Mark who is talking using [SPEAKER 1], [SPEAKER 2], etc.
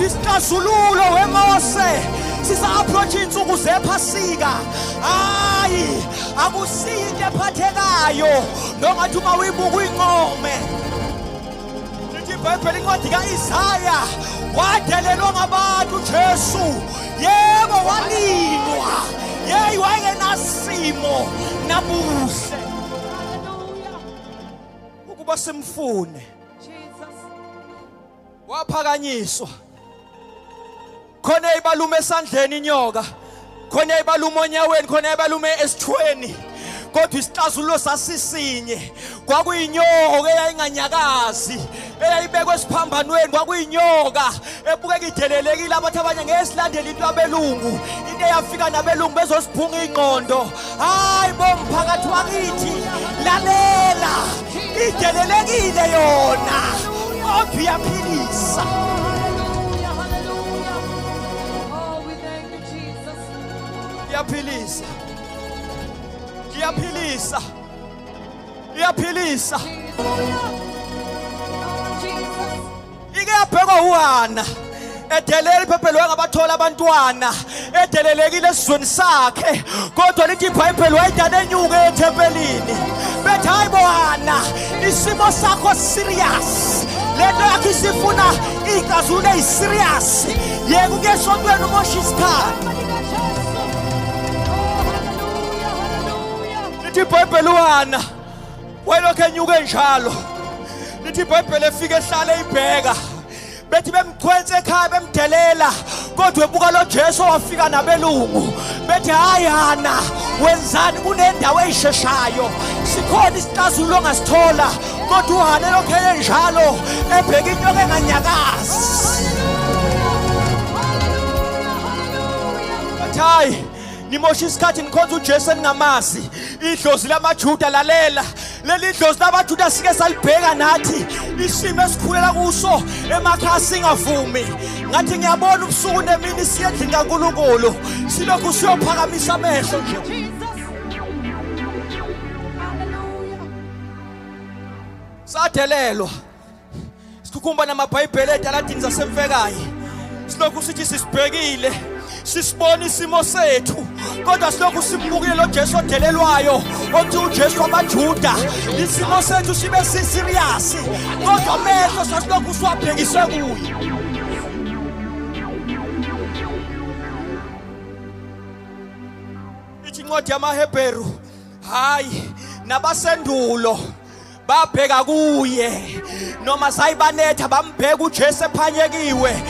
[SPEAKER 1] isixazululo weMose sisa-approach insuku zephasika. Hayi akusiyo into ephathekayo nongathi uma uyibuka uyinqome. Lithi iBhayibheli incwadi ka-Isaya wadelelwa ngabantu uJesu, yebo walinwa, yeyi wayengenasimo nabuhle ukuba simfune. Waphakanyiswa, khona ibalume esandleni inyoka, khona ibalume onyaweni, khona ibalume esithweni, kodwa isixazululo sasisinye. Kwakuyinyoka eyayinganyakazi, eyayibekwe esiphambanweni. Kwakuyinyoka ebukeka idelelekile, abathi abanye ngesilandela into yabelungu, into eyafika nabelungu bezosiphunga ingqondo. Hayi bomphakathi wakithi, lalela, idelelekile yona kodwa iyaphilisa. Iyaphilisa, iyaphilisa, iyaphilisa. Ike yabhekwa uHana edelela iphephelwe ngabathola abantwana, edelelekile esizweni sakhe, kodwa lithi iBhayibheli wayidana enyuke ethempelini. Bethi hayi bo Hana, isimo sakho serious, lento yakho isifuna ixazululo eyiserious, yeke ukuya esontweni umoshe isikhathi. Lithi iBhayibheli uHana wayelokhu enyuke njalo. Lithi iBhayibheli efike ehlale ibheka, bethi bemchwenze ekhaya bemdelela, kodwa ebuka lo Jesu wafika nabelungu. Bethi hayi Hana, wenzani kunendawo eyisheshayo, sikhona isixazululo ongasithola. Kodwa uHana lokhu enjalo ebheka inyoka enganyakazi. Hayi nimosha isikhathi nikhonza uJesu eningamazi. Idlozi lamaJuda lalela, leli dlozi labaJuda sike salibheka nathi, isimo esikhulela kuso emakhaya singavumi. Ngathi ngiyabona ubusuku nemini siyendlini kaNkulunkulu, silokhu siyophakamisa amehlo nje. Sadelelwa sikhukhumba namaBhayibheli etaladini zasemfekayi, silokhu sithi sisibhekile, sisibona isimo sethu, kodwa silokhu simbukile lo Jesu odelelwayo othi uJesu wamaJuda. Isimo sethu sibe serious, kodwa amehlo sasilokhu siwabhekise kuye. Ithi incwadi yamaHebheru, hayi nabasendulo babheka kuye, noma sayibanetha bambheka uJesu ephanyekiwe.